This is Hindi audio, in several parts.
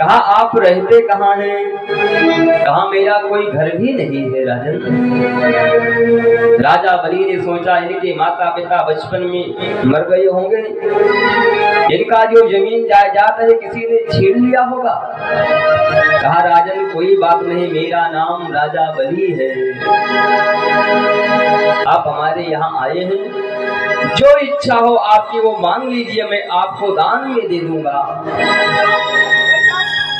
कहा आप रहते कहाँ हैं? कहा मेरा कोई घर भी नहीं है राजन। राजा बलि ने सोचा इनके माता पिता बचपन में मर गए होंगे, इनका जो जमीन जायदाद है किसी ने छीन लिया होगा। कहा राजन कोई बात नहीं, मेरा नाम राजा बलि है, आप हमारे यहाँ आए हैं, जो इच्छा हो आपकी वो मांग लीजिए, मैं आपको दान में दे दूंगा।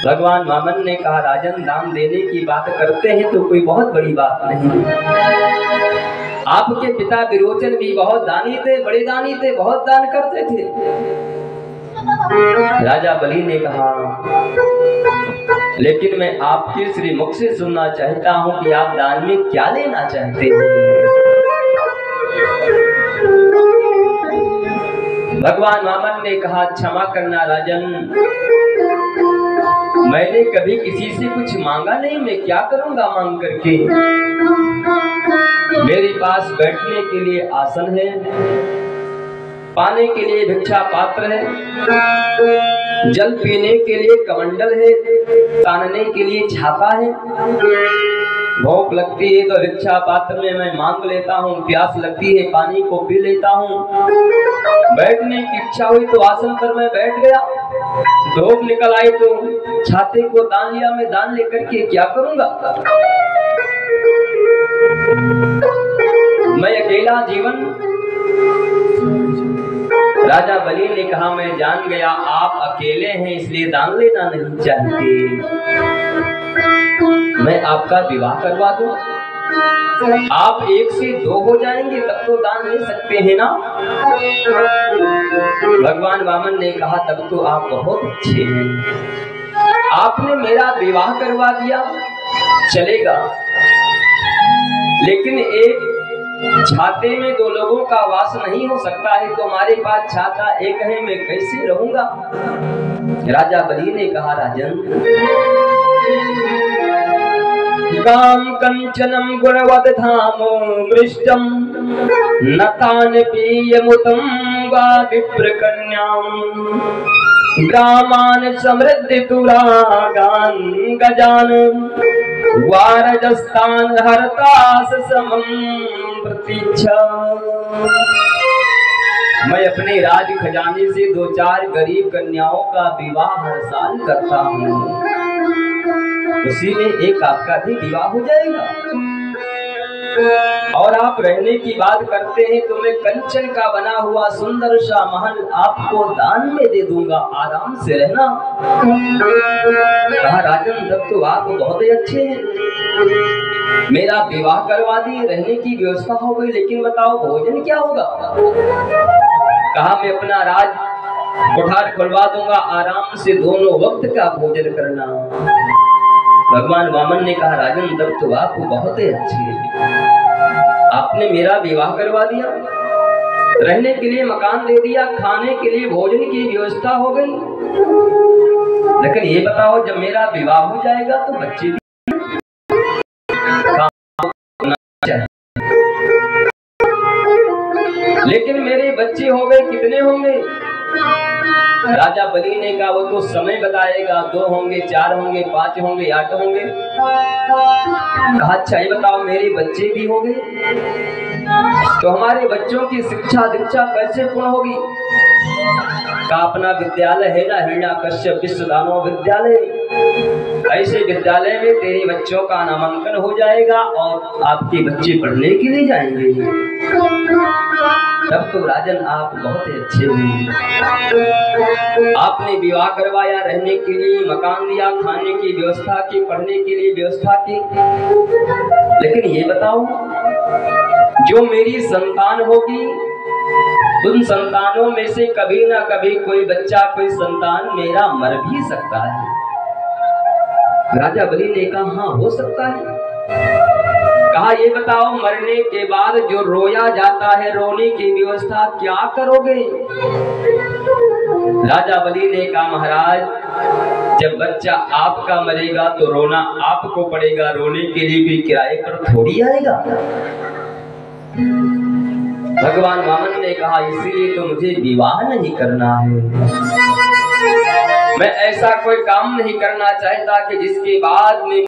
भगवान वामन ने कहा राजन दान देने की बात करते हैं तो कोई बहुत बड़ी बात नहीं, आपके पिता विरोचन भी बहुत दानी थे, बड़े दानी थे, बहुत दान करते थे। राजा बलि ने कहा लेकिन मैं आपके श्री मुख से सुनना चाहता हूं कि आप दान में क्या लेना चाहते हैं। भगवान वामन ने कहा क्षमा करना राजन, मैंने कभी किसी से कुछ मांगा नहीं, मैं क्या करूंगा मांग करके। मेरे पास बैठने के लिए आसन है, पाने के लिए भिक्षा पात्र है, जल पीने के लिए कमंडल है, तानने के लिए छाता है। भूख लगती है तो भिक्षा पात्र में मैं मांग लेता हूँ, प्यास लगती है पानी को पी लेता हूँ, बैठने की इच्छा हुई तो आसन पर मैं बैठ गया, धूप निकल आई तो छाते को दान लिया, मैं दान लेकर के क्या करूंगा। मैं अकेला जीवन। राजा बलि ने कहा मैं जान गया आप अकेले हैं इसलिए दान लेना नहीं चाहते, मैं आपका विवाह करवा दूं, आप एक से दो हो जाएंगे तब तो दान ले सकते हैं ना। भगवान वामन ने कहा तब तो आप बहुत अच्छे हैं, आपने मेरा विवाह करवा दिया चलेगा, लेकिन एक छाते में दो लोगों का वास नहीं हो सकता है, तो हमारे पास छाता एक है, मैं कैसे रहूंगा। राजा बलि ने कहा राजन गाम कंचनम गुणवद धामो मृष्टम नतान पीयमुतम वा विप्रकन्याम ग्रामान समृद्धि तुरागान गजान वारजस्तान हरतास समम प्रतीक्षा। मैं अपने राज खजाने से 2-4 गरीब कन्याओं का विवाह हर साल करता हूँ, उसी में एक आपका भी विवाह हो जाएगा। और आप रहने की बात करते हैं तो मैं कंचन का बना हुआ सुंदर सा महल आपको दान में दे दूंगा, आराम से रहना। कहा राजन तब तो आप बहुत ही अच्छे हैं, मेरा विवाह करवा दिए, रहने की व्यवस्था हो गई, लेकिन बताओ भोजन क्या होगा। कहा मैं अपना राज कोठार खुलवा दूंगा, आराम से दोनों वक्त का भोजन करना। भगवान वामन ने कहा राजन तब तो आप बहुत ही अच्छे हैं, आपने मेरा विवाह करवा दिया, रहने के लिए मकान दे दिया, खाने के लिए भोजन की व्यवस्था हो गई, लेकिन ये बताओ जब मेरा विवाह हो जाएगा तो बच्चे भी लेकिन मेरे बच्चे हो गए, कितने होंगे। राजा बलि ने कहा वो तो समय बताएगा, 2 होंगे, 4 होंगे, 5 होंगे, 8 होंगे। कहा अच्छा ये बताओ मेरे बच्चे भी हो गए तो हमारे बच्चों की शिक्षा दीक्षा कैसे पूर्ण होगी। का अपना विद्यालय है ना, हिरण्याकश्यप विश्वदानव विद्यालय, ऐसे विद्यालय में तेरे बच्चों का नामांकन हो जाएगा और आपके बच्चे पढ़ने के लिए जाएंगे। तब तो राजन आप बहुत ही अच्छे हैं, आपने विवाह करवाया, रहने के लिए मकान दिया, खाने की व्यवस्था की, पढ़ने के लिए व्यवस्था की, लेकिन ये बताओ जो मेरी संतान होगी उन संतानों में से कभी ना कभी कोई बच्चा, कोई संतान मेरा मर भी सकता है। राजा बलि ने कहा हाँ हो सकता है। कहा ये बताओ मरने के बाद जो रोया जाता है, रोने की व्यवस्था क्या करोगे। राजा बलि ने कहा महाराज जब बच्चा आपका मरेगा तो रोना आपको पड़ेगा, रोने के लिए भी किराए पर थोड़ी आएगा। भगवान वामन ने कहा इसीलिए तो मुझे विवाह नहीं करना है। मैं ऐसा कोई काम नहीं करना चाहता कि जिसके बाद में